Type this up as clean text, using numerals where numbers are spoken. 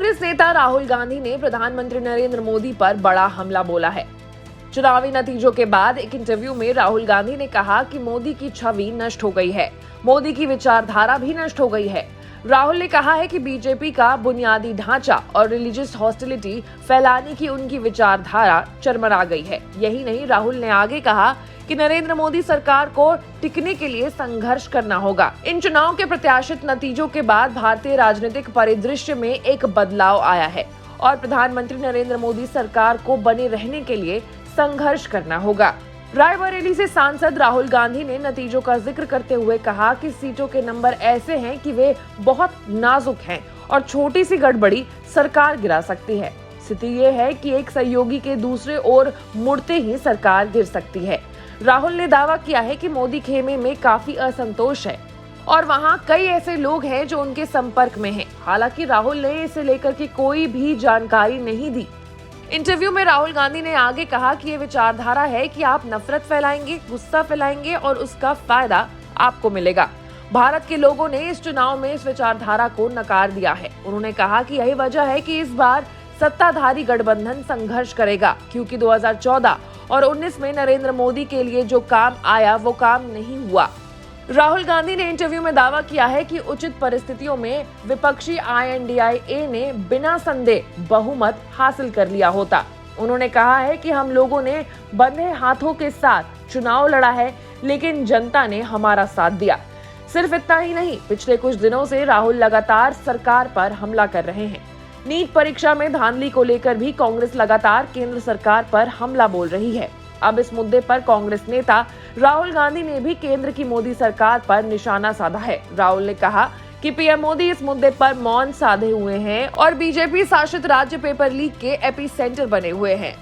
कांग्रेस नेता राहुल गांधी ने प्रधानमंत्री नरेंद्र मोदी पर बड़ा हमला बोला है। चुनावी नतीजों के बाद एक इंटरव्यू में राहुल गांधी ने कहा कि मोदी की छवि नष्ट हो गई है, मोदी की विचारधारा भी नष्ट हो गई है। राहुल ने कहा है कि बीजेपी का बुनियादी ढांचा और रिलीजियस हॉस्टिलिटी फैलाने की उनकी विचारधारा चरमरा गई है। यही नहीं, राहुल ने आगे कहा कि नरेंद्र मोदी सरकार को टिकने के लिए संघर्ष करना होगा। इन चुनाव के प्रत्याशित नतीजों के बाद भारतीय राजनीतिक परिदृश्य में एक बदलाव आया है और प्रधानमंत्री नरेंद्र मोदी सरकार को बने रहने के लिए संघर्ष करना होगा। रायबरेली से सांसद राहुल गांधी ने नतीजों का जिक्र करते हुए कहा कि सीटों के नंबर ऐसे हैं कि वे बहुत नाजुक हैं और छोटी सी गड़बड़ी सरकार गिरा सकती है। स्थिति ये है कि एक सहयोगी के दूसरे ओर मुड़ते ही सरकार गिर सकती है। राहुल ने दावा किया है कि मोदी खेमे में काफी असंतोष है और वहां कई ऐसे लोग हैं जो उनके संपर्क में हैं। हालांकि राहुल ने इसे लेकर के कोई भी जानकारी नहीं दी। इंटरव्यू में राहुल गांधी ने आगे कहा कि ये विचारधारा है कि आप नफरत फैलाएंगे, गुस्सा फैलाएंगे और उसका फायदा आपको मिलेगा। भारत के लोगों ने इस चुनाव में इस विचारधारा को नकार दिया है। उन्होंने कहा कि यही वजह है कि इस बार सत्ताधारी गठबंधन संघर्ष करेगा, क्योंकि 2014 और 19 में नरेंद्र मोदी के लिए जो काम आया वो काम नहीं हुआ। राहुल गांधी ने इंटरव्यू में दावा किया है कि उचित परिस्थितियों में विपक्षी INDIA ने बिना संदेह बहुमत हासिल कर लिया होता। उन्होंने कहा है कि हम लोगों ने बंधे हाथों के साथ चुनाव लड़ा है, लेकिन जनता ने हमारा साथ दिया। सिर्फ इतना ही नहीं, पिछले कुछ दिनों से राहुल लगातार सरकार पर हमला कर रहे हैं। नीट परीक्षा में धांधली को लेकर भी कांग्रेस लगातार केंद्र सरकार पर हमला बोल रही है। अब इस मुद्दे पर कांग्रेस नेता राहुल गांधी ने भी केंद्र की मोदी सरकार पर निशाना साधा है। राहुल ने कहा कि पीएम मोदी इस मुद्दे पर मौन साधे हुए हैं और बीजेपी शासित राज्य पेपर लीक के एपिसेंटर बने हुए हैं।